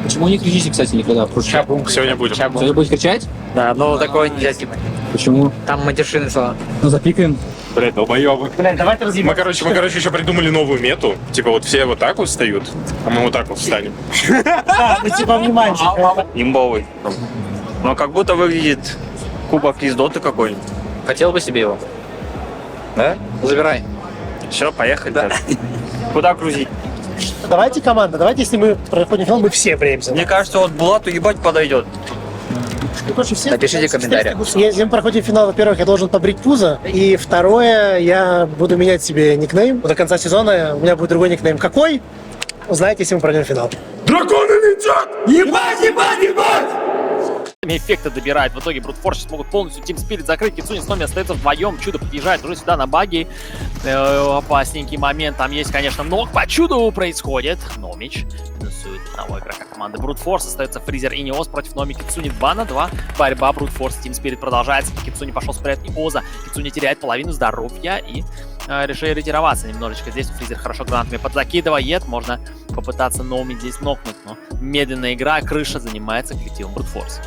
Почему не кричите, кстати, никогда? Сегодня будем. Сегодня будете кричать? Да, но такое нельзя снимать. Почему? Там матершины слова. Ну, запикаем. Блядь, долбоёбы. Блин, давайте Мы, короче, еще придумали новую мету. Типа вот все вот так вот встают, а мы вот так вот встанем. ну типа внимание. Имбовый. Но как будто выглядит кубок из доты какой-нибудь. Хотел бы себе его? Да? Забирай. Все, поехали. Да. Куда грузить? Давайте, команда, давайте, если мы проходим финал, мы все бреемся. Мне кажется, вот Булату ебать подойдет. Напишите в комментариях. Если мы проходим финал, во-первых, я должен побрить пузо, и второе, я буду менять себе никнейм. До конца сезона у меня будет другой никнейм. Какой? Узнаете, если мы пройдем финал. Драконы летят! Ебать, ебать, ебать! Эффекты добирает. В итоге Брутфорс смогут полностью Team Spirit закрыть. Кицуни с Номи остается вдвоем. Чудо подъезжает уже сюда на баги. Опасненький момент. Там есть, конечно, много. По чуду происходит. Номич минусует одного игрока команды Брутфорс. Остается Фризер и Неоз против Номи. Кицуни 2 на 2. Борьба Брутфорс Team Spirit продолжается. Кицуни пошел спрятать Неоза. Кицуни теряет половину здоровья и решили ретироваться немножечко. Здесь Фризер хорошо гранатами подзакидывает. Можно попытаться Номи здесь нокнуть, но медленная игра. Крыша занимается коллективом Брутфорс.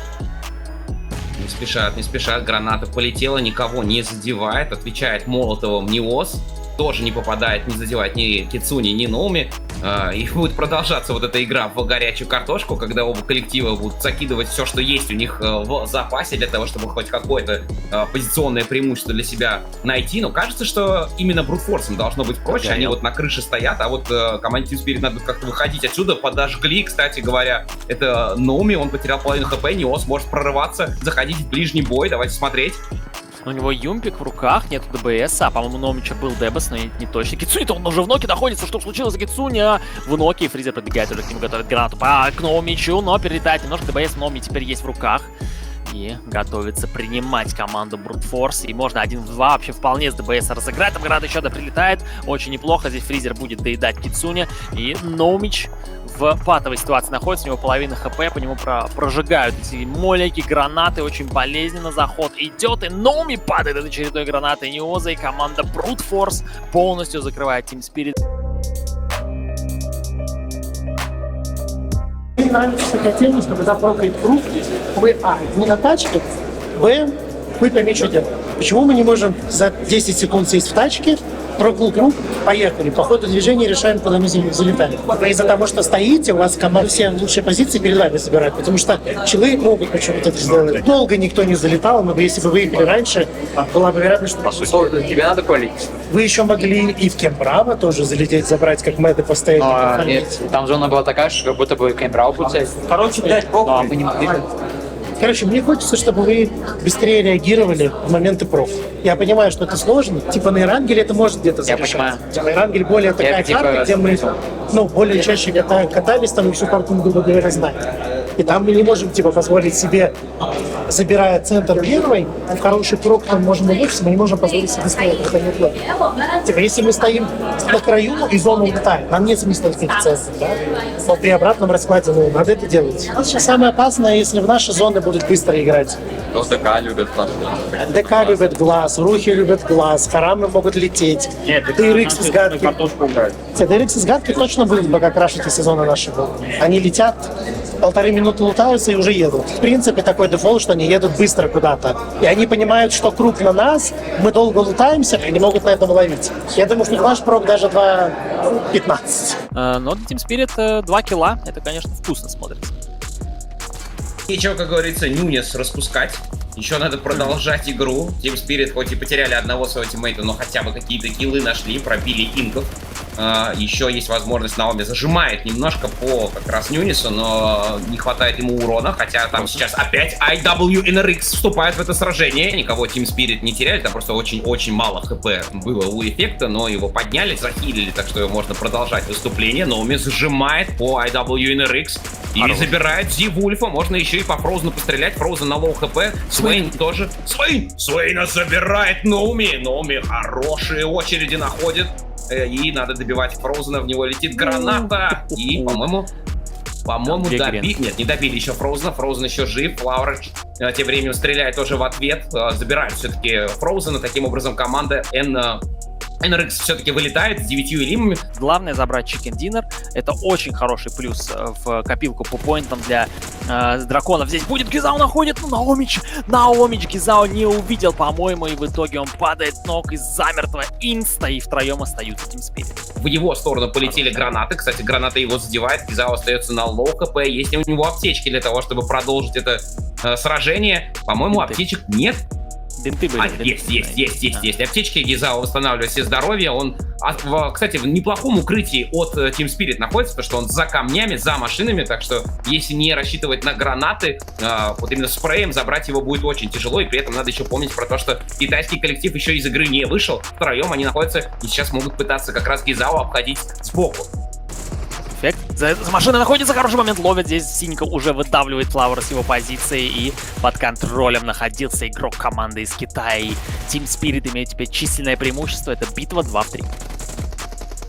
Не спешат, граната полетела, никого не задевает, отвечает Молотовым Неоз, тоже не попадает, не задевает ни Кицуни, ни Номи. И будет продолжаться вот эта игра в горячую картошку, когда оба коллектива будут закидывать все, что есть у них в запасе, для того, чтобы хоть какое-то позиционное преимущество для себя найти. Но кажется, что именно Брутфорсом должно быть проще. Они вот на крыше стоят, а вот команде Team Spirit надо как-то выходить отсюда. Подожгли, кстати говоря, это Номи, он потерял половину хп, Неоз может прорываться, заходить в ближний бой. Давайте смотреть. У него юмпик в руках, нету ДБС, а по-моему Номича был Дебас, но не точно. Кицуни-то он уже в ноке находится, что случилось за Кицуни? В ноке, Фризер подбегает уже к нему, готовит гранату к Номичу, но перелетает немножко ДБС, Номи теперь есть в руках. И готовится принимать команду Брутфорс. И можно 1 в 2 вообще вполне с ДБС разыграть. Там гранат еще прилетает. Очень неплохо. Здесь Фризер будет доедать Кицуни. И Номич в патовой ситуации находится. У него половина хп. По нему прожигают эти молики, гранаты. Очень болезненно. Заход идет. И Номи падает от очередной гранаты Неоза. И команда Брутфорс полностью закрывает Team Spirit. Мне нравится хотение, чтобы за прокает круг, вы, не на тачке, вы по мячу делаете. Почему мы не можем за 10 секунд сесть в тачке, пробыл круг, поехали. По ходу движения решаем, куда мы залетаем. Вы из-за того, что стоите, у вас команда все лучшие позиции перед вами забирают, потому что челы могут почему-то это сделать. Долго никто не залетал, но если бы выехали раньше, была бы вероятность, что... Тебе надо колить. Вы еще могли и в Кембраво тоже залететь, забрать, как мэды постоянно. Нет, там зона была такая, что как будто бы Кембраво получается. Короче, блядь, Но мы не могли. Короче, мне хочется, чтобы вы быстрее реагировали в моменты проф. Я понимаю, что это сложно. Типа на Ирангеле это может где-то зарешаться. На Ирангеле более такая карта, где мы более чаще катались там и всю карту, грубо говоря, знаем. И там мы не можем типа позволить себе, забирая центр первый, в хороший прок мы можем улучшить, мы не можем позволить себе сказать, это не плохо. Типа если мы стоим на краю и зону улетаем, нам нет смысла идти в центр, да? Но при обратном раскладе надо это делать. Сейчас самое опасное, если в наши зоны будут быстро играть. Но ДК любят там. ДК любят глаз, рухи любят глаз, харамы могут лететь. DRX из гадки. DRX из гадки точно будут пока крашить из сезона нашего. Они летят, 1,5 минуты лутаются и уже едут. В принципе, такой дефолт, что они едут быстро куда-то. И они понимают, что круг на нас, мы долго лутаемся, и не могут на этом ловить. Я думаю, что наш прок даже 2.15. Но для Team Spirit 2 килла, это, конечно, вкусно смотрится. Нечего, как говорится, Нюнес распускать. Еще надо продолжать игру. Team Spirit хоть и потеряли одного своего тиммейта, но хотя бы какие-то киллы нашли, пробили инков. Еще есть возможность, Наоми зажимает немножко по как раз Нюнису, но не хватает ему урона, хотя там сейчас опять IWNRX вступает в это сражение. Никого Team Spirit не теряет, там просто очень-очень мало хп было у эффекта, но его подняли, захилили, так что можно продолжать выступление. Наоми зажимает по IWNRX и забирает Зи Вульфа, можно еще и по Фроузену пострелять, Фроузен на лоу хп, Свейн тоже. Свейна забирает Наоми, Наоми хорошие очереди находит. И надо добивать Фроузена, в него летит граната. И, по-моему, добить. Нет, не добили еще Фроузена. Фроузен еще жив. Флауэр тем временем стреляет тоже в ответ. Забирают все-таки Фроузена. Таким образом, команда NRX все-таки вылетает с 9 элимами. Главное забрать Chicken Dinner. Это очень хороший плюс в копилку по поинтам для драконов. Здесь будет Гизао находит, Наомич Гизао не увидел, по-моему, и в итоге он падает ног из замертво инста, и втроем остаются Team Spirit. В его сторону полетели гранаты. Кстати, граната его задевает. Гизао остается на лоу хп. Есть ли у него аптечки для того, чтобы продолжить это сражение? По-моему, аптечек нет. Бинты были. Есть. Аптечки Гизао восстанавливает все здоровье. Он, кстати, в неплохом укрытии от Team Spirit находится, потому что он за камнями, за машинами. Так что, если не рассчитывать на гранаты, вот именно спреем забрать его будет очень тяжело. И при этом надо еще помнить про то, что китайский коллектив еще из игры не вышел. Втроем они находятся и сейчас могут пытаться как раз Гизао обходить сбоку. За машиной находится хороший момент, ловит здесь синька, уже выдавливает Флауэр с его позиции, и под контролем находился игрок команды из Китая. И Team Spirit имеет теперь численное преимущество, это битва 2 в 3.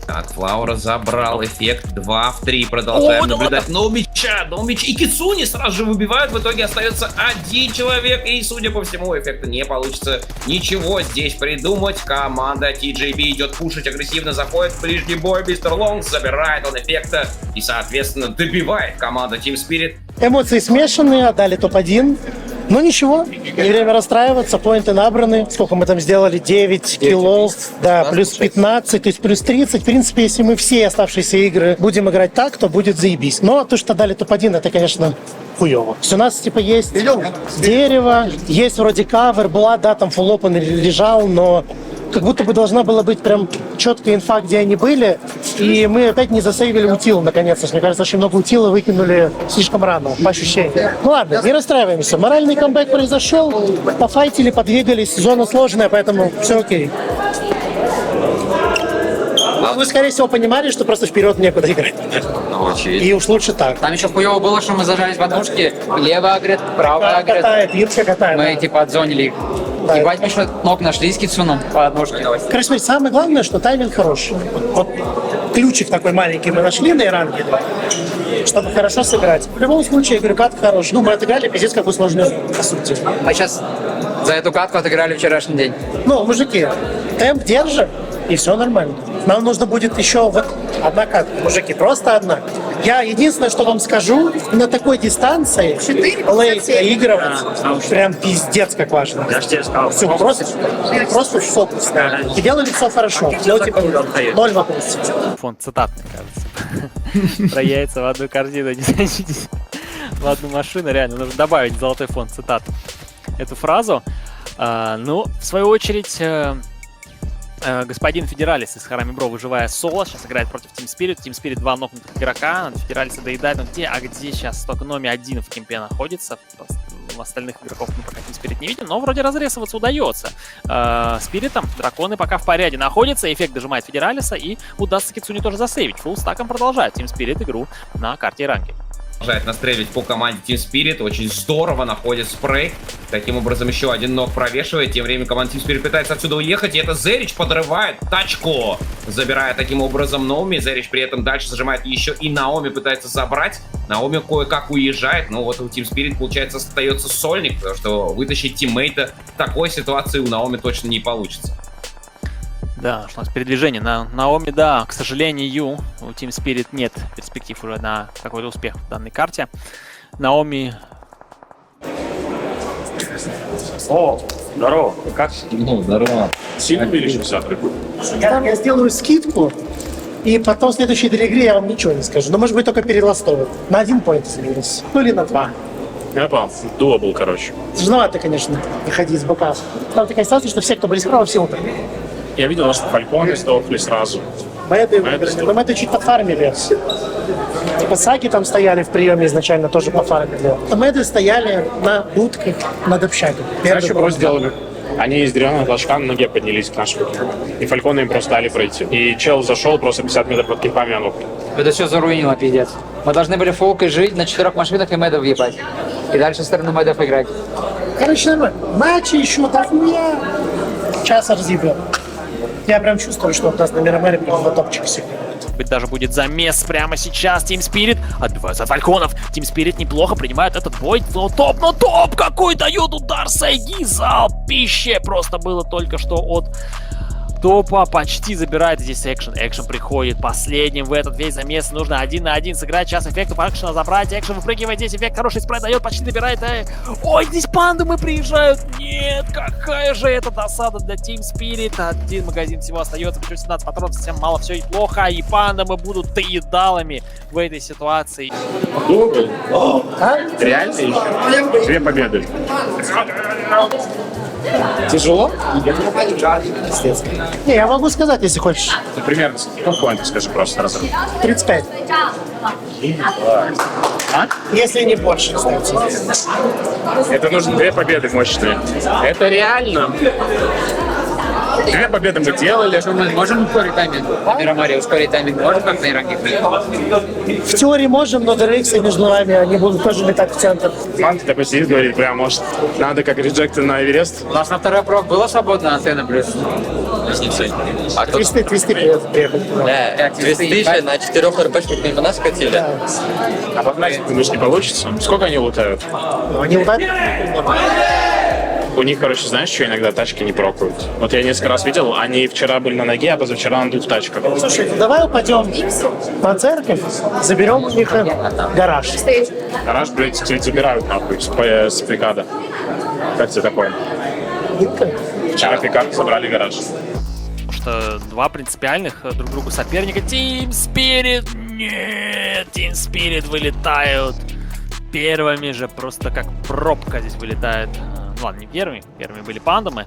Так, Флауэр забрал эффект 2 в 3, продолжаем наблюдать. Наумича и Кицуни сразу же выбивают, в итоге остается один человек, и, судя по всему, эффекта не получится ничего здесь придумать. Команда TJB идет пушить, агрессивно заходит в ближний бой, Мистер Лонг забирает он эффекта и, соответственно, добивает команда Team Spirit. Эмоции смешанные, отдали топ-1. Ну ничего, не время расстраиваться, поинты набраны. Сколько мы там сделали? 9 киллов, да, плюс 15, то есть плюс 30. В принципе, если мы все оставшиеся игры будем играть так, то будет заебись. Но то, что дали топ-1, это, конечно, хуёво. То есть у нас, типа, есть дерево, есть вроде кавер, была, да, там фулл опен лежал, но как будто бы должна была быть прям четкая инфа, где они были, и мы опять не засейвили утил, наконец-то. Мне кажется, очень много утила выкинули слишком рано, по ощущениям. Ну ладно, не расстраиваемся. Моральный камбэк произошел, пофайтили, подвигались, зона сложная, поэтому все окей. Вы, скорее всего, понимали, что просто вперед некуда играть. И уж лучше так. Там еще хуево было, что мы зажались в однушке, лево агрет, право агрет. Катает, Ирка катает. Мы типа отзонили их. Да. Ебать, мы еще ног нашли с Кицуном по однушке. Короче, смотри, самое главное, что тайминг хороший. Вот ключик такой маленький мы нашли на Иранге, чтобы хорошо сыграть. В любом случае, я говорю, катка хорошая. Ну, мы отыграли, пиздец, какую сложную, по сути. Мы сейчас за эту катку отыграли вчерашний день. Ну, мужики, темп держим, и все нормально. Нам нужно будет еще вот одна катка, мужики, просто одна. Я единственное, что вам скажу, на такой дистанции лейт проигрывать прям пиздец как важно. Я же тебе сказал. Все, просто фокус. Да. И делали все хорошо. Для тебя 0 вопросов. Фонд цитат, мне кажется. Про яйца в одну корзину, не садитесь в одну машину. Реально, нужно добавить в золотой фонд цитат эту фразу. Ну, в свою очередь, господин Федералис из Харами Бро, выживая соло, сейчас играет против Team Spirit. Team Spirit 2 нокнутых игрока, Федералиса доедает. Но где сейчас только Номи один в кемпе находится? Остальных игроков мы пока Team Spirit не видим, но вроде разрезываться удается. Спиритом драконы пока в порядке находятся, эффект дожимает Федералиса, и удастся Кицуни тоже засейвить. Фуллстаком продолжает Team Spirit игру на карте Иранги. Продолжает настреливать по команде Team Spirit. Очень здорово находит спрей. Таким образом, еще один ног провешивает. Тем временем команда Team Spirit пытается отсюда уехать. И это Зерич подрывает тачку. Забирая таким образом Наоми. Зерич при этом дальше зажимает еще и Наоми пытается забрать. Наоми кое-как уезжает. Но вот у Team Spirit, получается, остается сольник. Потому что вытащить тиммейта в такой ситуации у Наоми точно не получится. Да, что у нас передвижение на Наоми, да, к сожалению, у Team Spirit нет перспектив уже на какой-то успех в данной карте. Наоми... О, здорово. Как? Ну, здорово. Сильно увеличился? Я сделаю скидку, и потом в следующей игре я вам ничего не скажу. Но, может быть, только перед ластовым. На 1 поинт изменилось. Ну или на 2. Я понял. Дуо был, короче. Тяжеловато, конечно, выходить с бока. Там такая ситуация, что все, кто были справа, все умерли. Я видел, что фальконы сдохли сразу. Мэды выиграли. Но Мэды чуть подфармили. Типа саги там стояли в приеме изначально, тоже пофармили. А Мэды стояли на будках над общагой. Знаешь, что просто сделали? Они из деревянного толчка на ноге поднялись к нашему. И фальконы им просто дали пройти. И чел зашел просто 50 метров под кемпами, он упал. Это все заруинило, пиздец. Мы должны были фолкой жить на 4 машинах и медов въебать. И дальше в сторону медов играть. Короче, нормально. Матчи еще дохуя. Час разъебем. Я прям чувствую, что у нас на Мирамаре прям на топчике сегодня. Быть даже будет замес прямо сейчас. Team Spirit отбивается от фальконов. Team Spirit неплохо принимает этот бой. Но топ какой дает удар Сайги. Залпище просто было только что от топа. Почти забирает здесь экшен. Экшен приходит последним в этот весь замес. Нужно 1 на 1 сыграть. Сейчас эффектов экшена забрать. Экшен выпрыгивает здесь. Эффект хороший спрайт дает. Почти добирает. Ой, здесь пандумы приезжают. Нет, какая же это досада для Team Spirit. 1 магазин всего остается. Причем 17 патронов, совсем мало. Все и плохо. И пандумы будут доедалами в этой ситуации. Дуо был? Реально еще? 2 победы. Тяжело? Не, я могу сказать, если хочешь. Ну, примерно, сколько поинтов, скажи просто сразу. 35. Если не больше, кстати. Это нужно 2 победы мощные. Это реально. 2 победы мы делали. Мы можем ускорить тайминг? Мирамаре ускорить тайминг можем, как на Иранге? В теории можем, но DRX между нами, они будут тоже летать в центр. Мант такой сидит, говорит, прям, может, надо как реджекты на Эверест. У нас на второй прок было свободно антенна плюс. А кто? Твисты приехали. Твисты еще на 4 РПшках мимо нас катили. А погнать, думаешь, не получится? Сколько они лутают? Но они ударили. У них, короче, знаешь, что иногда тачки не прокают? Вот я несколько раз видел, они вчера были на ноге, а позавчера на 2 тачках. Слушай, давай упадем на церковь, заберем у них гараж. Гараж, блядь, тебе забирают нахуй с прикада. Как тебе такое? Вчера пикап забрали гараж. Потому что 2 принципиальных друг другу соперника. Team Spirit! Нет! Team Spirit вылетают первыми же. Просто как пробка здесь вылетает. Ну ладно, не первыми. Первыми были пандомы.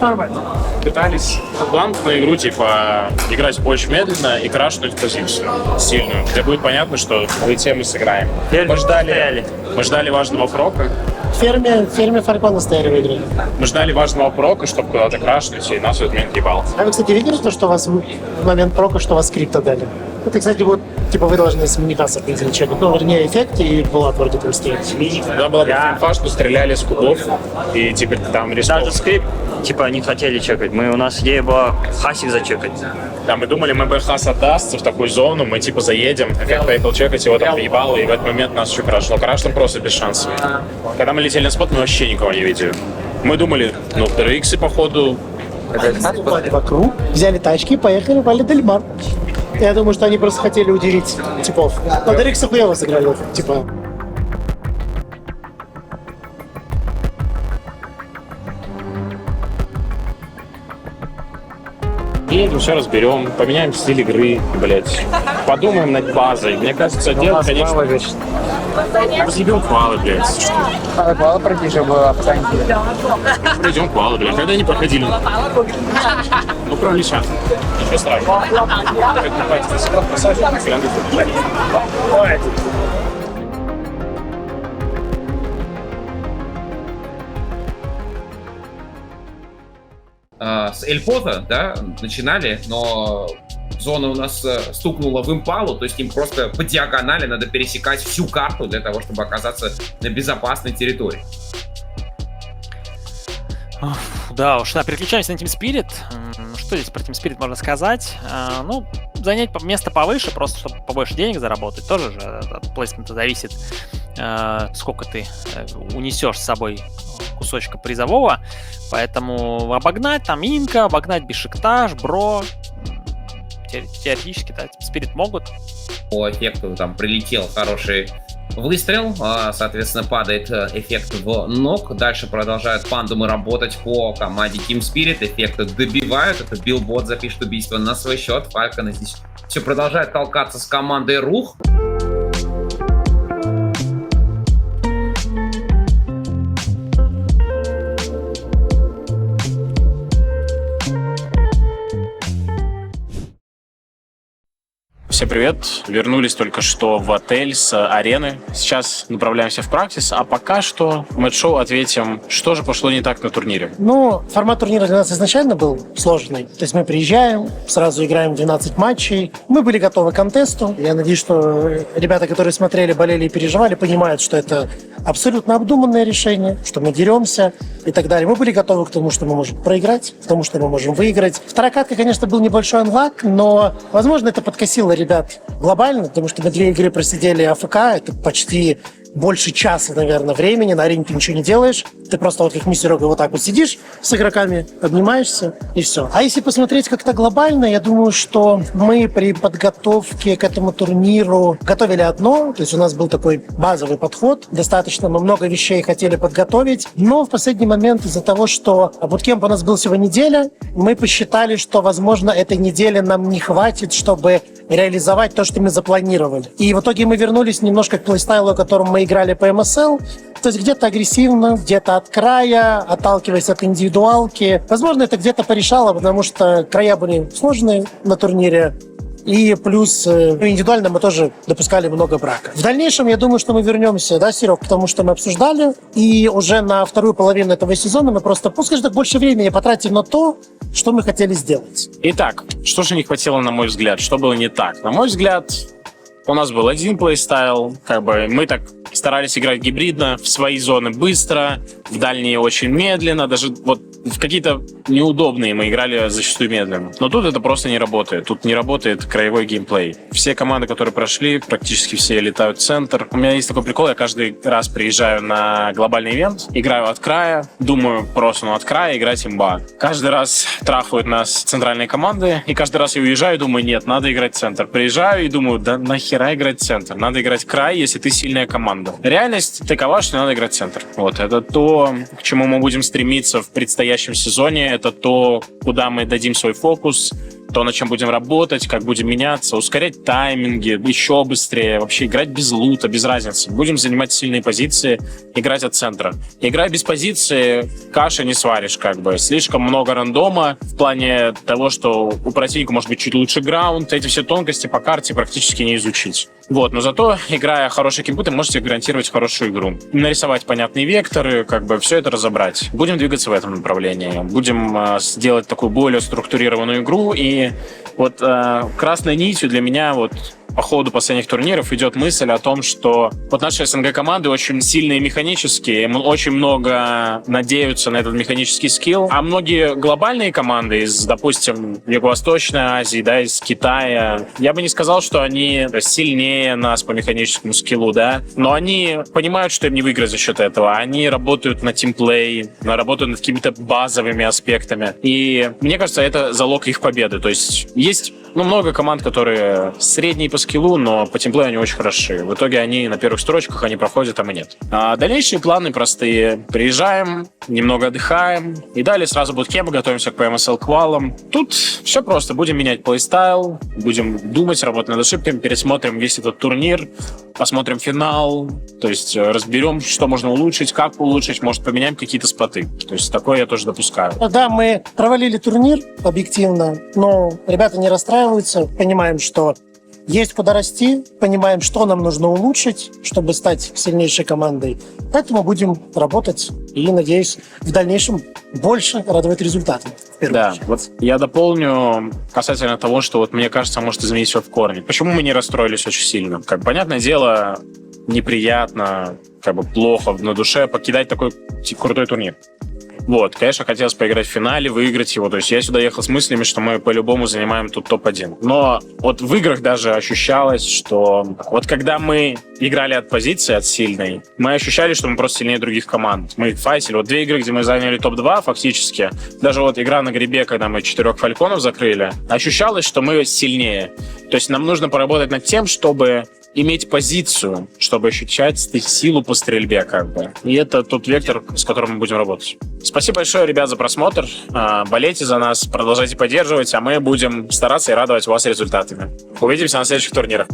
Нормально. Пытались план на игру, типа, играть очень медленно и крашнуть позицию сильную, где будет понятно, что в лите мы сыграем. Мы ждали важного прока. В ферме Фалькона стояли в игре. Мы ждали важного прока, чтобы куда-то крашнуть, и нас в этот момент ебал. А вы, кстати, видели то, что у вас в момент прока, что у вас скрипта дали? Это, кстати, вот, типа, вы должны с миникаса призначать. Ну, вернее, эффект и была вроде там стоит. Тогда была инфа, что стреляли с кубов, и, типа, там респаун. Даже скрипт, типа, не хотели чекать. У нас идея была хасик зачекать. Да, мы думали, МБХ отдастся в такую зону, мы, типа, заедем, эффект поехал чекать, его там въебало, и в этот момент нас еще крашнуло. Краш просто без шансов. Когда мы летели на спот, мы вообще никого не видели. Мы думали, ну, в DRX, походу, Вокруг. Взяли тачки и поехали в Вале-дель-Мар. Я думаю, что они просто хотели удивить типов. Но Дерек Сафуева сыграли, типа. Едем, все разберем, поменяем стиль игры, блять. Подумаем над базой. Мне кажется, дело, конечно... Разъебем квалы, блядь. Квалы пройти, чтобы оценить. Пройдем квалы, блядь. Когда не проходили? Ну, правильно, сейчас. Ничего страшного. С Эльпота, да, начинали, но зона у нас стукнула в импалу, то есть им просто по диагонали надо пересекать всю карту для того, чтобы оказаться на безопасной территории. Да уж, да, переключаемся на Team Spirit. Что здесь про Team Spirit можно сказать? Ну, занять место повыше, просто чтобы побольше денег заработать. Тоже же от плейсмента зависит, сколько ты унесешь с собой кусочка призового. Поэтому обогнать там Инка, обогнать Бешикташ, Бро. Теоретически, да, Team Spirit могут. По эффекту там прилетел хороший выстрел, соответственно, падает эффект в ног. Дальше продолжают пандумы работать по команде Team Spirit. Эффекты добивают. Это Билбот запишет убийство на свой счет. Фальконы здесь все продолжает толкаться с командой Рух. Всем привет. Вернулись только что в отель с арены. Сейчас направляемся в практис, а пока что в матч-шоу ответим, что же пошло не так на турнире. Ну, формат турнира для нас изначально был сложный. То есть мы приезжаем, сразу играем 12 матчей. Мы были готовы к контесту. Я надеюсь, что ребята, которые смотрели, болели и переживали, понимают, что это абсолютно обдуманное решение, что мы деремся и так далее. Мы были готовы к тому, что мы можем проиграть, к тому, что мы можем выиграть. Вторая катка, конечно, был небольшой анлак, но, возможно, это подкосило ребят глобально, потому что мы 2 игры просидели АФК, это почти больше часа, наверное, времени, на арене ты ничего не делаешь, ты просто вот как мы с Серегой вот так вот сидишь с игроками, обнимаешься и все. А если посмотреть как-то глобально, я думаю, что мы при подготовке к этому турниру готовили одно, то есть у нас был такой базовый подход, достаточно мы много вещей хотели подготовить, но в последний момент из-за того, что буткемп у нас был всего неделя, мы посчитали, что, возможно, этой недели нам не хватит, чтобы реализовать то, что мы запланировали. И в итоге мы вернулись немножко к плейстайлу, которым мы играли по МСЛ, то есть где-то агрессивно, где-то от края, отталкиваясь от индивидуалки. Возможно, это где-то порешало, потому что края были сложные на турнире. И плюс индивидуально мы тоже допускали много брака. В дальнейшем, я думаю, что мы вернемся, да, Серег, к тому, что мы обсуждали. И уже на вторую половину этого сезона мы просто, пускай так больше времени потратим на то, что мы хотели сделать. Итак, что же не хватило, на мой взгляд? Что было не так? На мой взгляд, у нас был один плейстайл, как бы мы так старались играть гибридно, в свои зоны быстро, в дальние очень медленно, даже вот в какие-то неудобные мы играли зачастую медленно. Но тут это просто не работает. Тут не работает краевой геймплей. Все команды, которые прошли, практически все летают в центр. У меня есть такой прикол, я каждый раз приезжаю на глобальный ивент, играю от края, думаю просто, от края играть имба. Каждый раз трахают нас центральные команды, и каждый раз я уезжаю и думаю, нет, надо играть в центр. Приезжаю и думаю, да нахера играть в центр? Надо играть в край, если ты сильная команда. Реальность такова, что надо играть в центр. Вот, это то, к чему мы будем стремиться в предстоящем сезоне, это то, куда мы дадим свой фокус, то, над чем будем работать, как будем меняться, ускорять тайминги, еще быстрее, вообще играть без лута, без разницы. Будем занимать сильные позиции, играть от центра. Играя без позиции, каши не сваришь, как бы. Слишком много рандома в плане того, что у противника может быть чуть лучше граунд, эти все тонкости по карте практически не изучить. Вот, но зато, играя хороший кемпы, ты можете гарантировать хорошую игру. Нарисовать понятные векторы, как бы все это разобрать. Будем двигаться в этом направлении. Будем сделать такую более структурированную игру. И вот красной нитью для меня вот по ходу последних турниров идет мысль о том, что вот наши СНГ команды очень сильные механические, очень много надеются на этот механический скилл, а многие глобальные команды из, допустим, Юго-Восточной Азии, да, из Китая, я бы не сказал, что они сильнее нас по механическому скиллу, да, но они понимают, что им не выиграть за счет этого. Они работают на тимплей, работают над какими-то базовыми аспектами. И мне кажется, это залог их победы. То есть много команд, которые средние по скиллу, но по тимплею они очень хороши. В итоге они на первых строчках, они проходят, там и нет. А дальнейшие планы простые. Приезжаем, немного отдыхаем, и далее сразу буткемп, готовимся к PMSL-квалам. Тут все просто. Будем менять плейстайл, будем думать, работать над ошибками, пересмотрим весь этот турнир, посмотрим финал, то есть разберем, что можно улучшить, как улучшить, может, поменяем какие-то споты. То есть такое я тоже допускаю. Да, мы провалили турнир объективно, но ребята не расстраиваются, понимаем, что есть куда расти, понимаем, что нам нужно улучшить, чтобы стать сильнейшей командой. Поэтому будем работать и, надеюсь, в дальнейшем больше радовать результатами. Да, вот я дополню касательно того, что вот мне кажется, может изменить все в корне. Почему мы не расстроились очень сильно? Понятное дело, неприятно, плохо на душе покидать такой крутой турнир. Вот, конечно, хотелось поиграть в финале, выиграть его. То есть я сюда ехал с мыслями, что мы по-любому занимаем тут топ-1. Но вот в играх даже ощущалось, что вот когда мы играли от позиции, от сильной, мы ощущали, что мы просто сильнее других команд. Мы файтили. Вот 2 игры, где мы заняли топ-2 фактически. Даже вот игра на грибе, когда мы 4 фальконов закрыли, ощущалось, что мы сильнее. То есть нам нужно поработать над тем, чтобы иметь позицию, чтобы ощущать силу по стрельбе, И это тот вектор, с которым мы будем работать. Спасибо большое, ребят, за просмотр. Болейте за нас, продолжайте поддерживать, а мы будем стараться и радовать вас результатами. Увидимся на следующих турнирах.